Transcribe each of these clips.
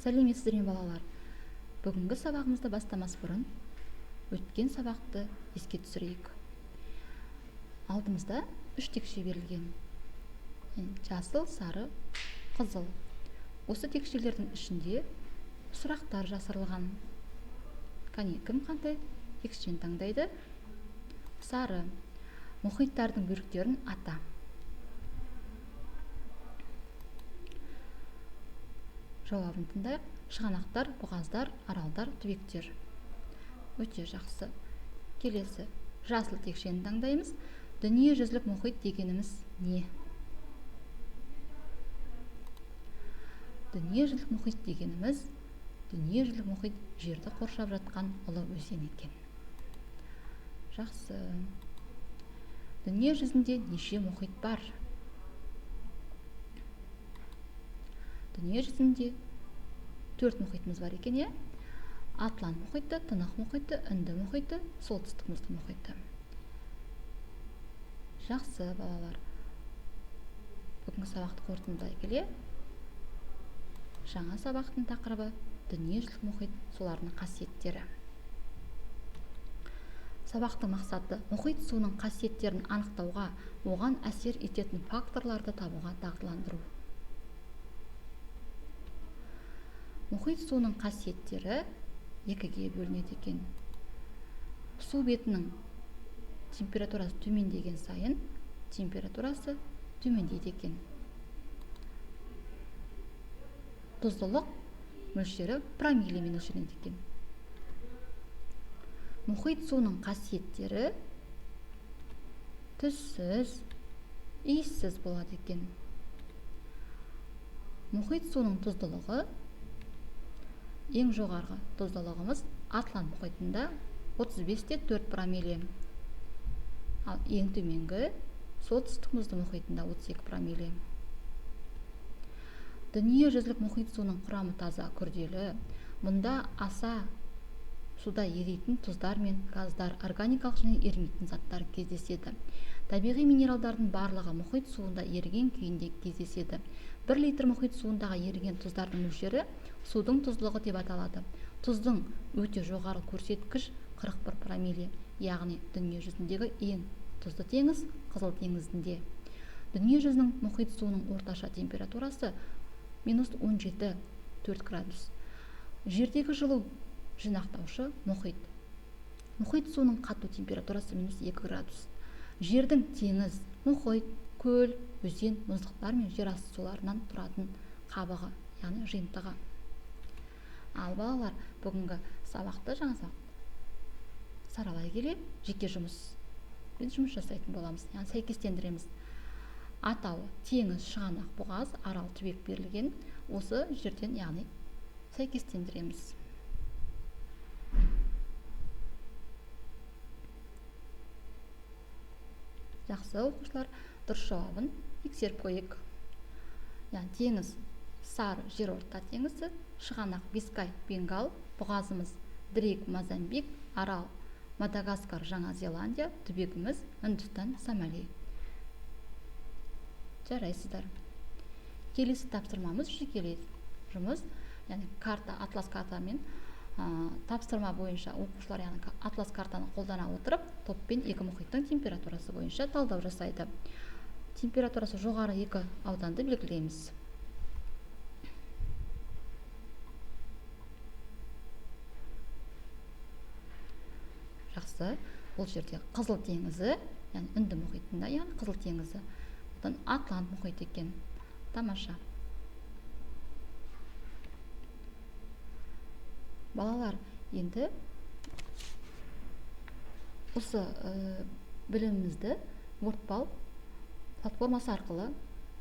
Сәлеметсіздер ме балалар? Бүгінгі сабағымызды бастамас бұрын өткен сабақты еске түсірейік. Алдымызда 3 текше берілген. Жасыл, сары, қызыл. Осы текшелердің ішінде сұрақтар жасырылған. Кәне, кім қандай текшені таңдайды? Сары. Мұхиттардың бөліктерін ата. Жауабын тыңдайық. Шығанақтар, бұғаздар, аралдар, түбектер. Өте жақсы. Келесі, жасыл текшені таңдаймыз. Дүниежүзілік мұхит дегеніміз не? Дүниежүзілік мұхит дегеніміз, дүниежүзілік мұхит жерді қоршап жатқан ұлы өзен екен. Жақсы. Дүние жүзінде неше мұхит бар? Дүние жүзінде 4 мұхитымыз бар екен, е? Атлант мұхиты, Тынық мұхиты, Үнді мұхиты, Солтүстік мұзды мұхиты. Жақсы, балалар. Бүгінгі сабақты қорытындылай келе, жаңа сабақтың тақырыбы дүниежүзілік мұхит, солардың қасиеттері. Сабақтың мақсаты мұхит суының қасиеттерін анықтауға, оған әсер ететін факторларды табуға дағдыландыру. Мұхит суының қасиеттері екіге бөлінеді екен. Су бетінің температурасы төмендеген сайын, температурасы төмендейді екен. Тұздылық мөлшері промиллемен өлшенеді екен. Мұхит суының қасиеттері түссіз, иіссіз болады екен. Мұхит суының тұздылығы, ең жоғарғы тұздылығымыз Атлант мұхитында 35-4 промилле. Ал ең төменгі Солтүстік мұзды мұхитында 32 промилле. Дүниежүзілік мұхит суының құрамы таза, күрделі. Мұнда аса суда еритін тұздар мен газдар, органикалық және ерімейтін заттар кездеседі. Табиғи минералдардың барлығы мұхит суында еріген күйінде кездеседі. 1 литр мұхит суындағы еріген тұздардың мөлшері судың тұздылығы деп аталады. Тұздың өте жоғары көрсеткіш 41 промилле, яғни дүние жүзіндегі ең тұзды теңіз Қызыл теңізінде. Дүние жүзінің мұхит суының орташа температурасы -17,4 градус. Жердегі жылу жинақтаушы мұхит. Мұхит суының қату температурасы -2 градус. Жердің теңіз, мұхит, көл, өзен, мұздықтар мен жер асты суларынан тұратын қабығы, яғни жиынтығы. Ал балалар, бүгінгі сабақты жаңа сабақты саралай келе, жеке жұмыс жасайтын боламыз, яғни сәйкестендіреміз. Атауы теңіз, шығанақ, бұғаз, арал, түбек берілген. Осы жерден, яғни сәйкестендіреміз. Жақсы оқушылар, дұрыс жауабын тексеріп қойық. Яғни теңіз, сары жерорта теңізі, шығанақ, Бискай, Бенгал, бұғазымыз Дрейк, Мозамбик, арал, Мадагаскар, Жаңа Зеландия, түбегіміз Үндістан, Сомали. Жарайсыздар. Келесі тапсырмамыз жекелей жұмыс, яғни карта, атлас картамен тапсырма бойынша оқушылар атлас картаны қолдана отырып, топпен 2 мұхиттың температурасы бойынша талдау жасайды. Температурасы жоғары 2 ауданды белгілейміз. Жақсы, бұл жерде Қызыл теңізі, яғни Үнді мұхитында, яғни Қызыл теңізі. Бұдан Атлант мұхит екен. Тамаша. Балалар, енді осы білімімізді WordPal платформасы арқылы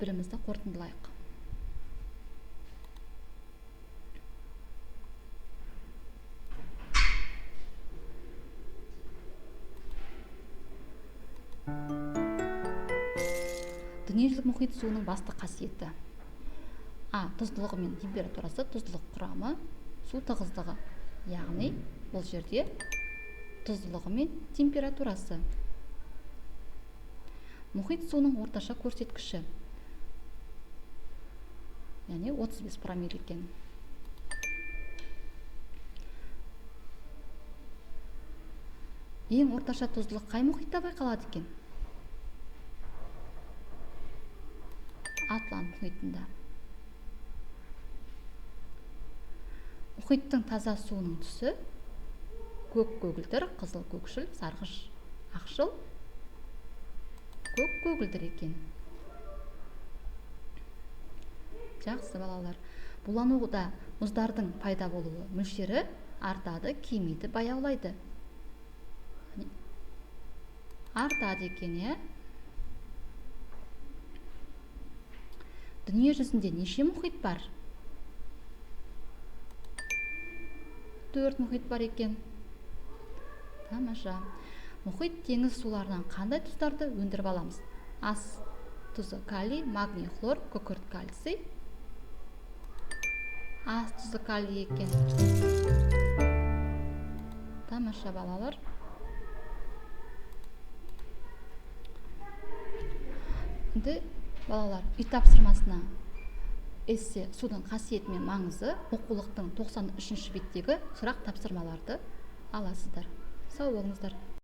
білімімізді қорытындылайық. Дүниежүзілік мұхит суының басты қасиеті. Тұздылығы мен температурасы, тұздылық құрамы, су тығыздығы. Яғни, бұл жерде тұздылығы мен температурасы. Мұхит суының орташа көрсеткіші. Яғни 35 промилле екен. ең орташа тұздылық қай мұхитта байқалады екен? Атлант мұхитында. Мұхиттың таза суының түсі көк көгілдір, қызыл көкшіл, сарғыш ақшыл, көк көгілдір екен. Жақсы балалар. Булануда мұздардың пайда болуы мөлшері артады, кемиді, баяулайды. Артады екен, е? Дүние жүзінде неше мұхит бар? 4 мұхит бар екен. Тамаша. Мұхит теңіз суларынан қандай тұздарды өндіріп аламыз? Ас тұзы калий, магний, хлор, күкірт, кальций. Ас тұзы калий екен. Тамаша балалар. Енді балалар, үй тапсырмасына эссе судың қасиеті мен маңызы оқулықтың 93-ші беттегі сұрақ тапсырмаларды аласыздар. Сау болыңыздар.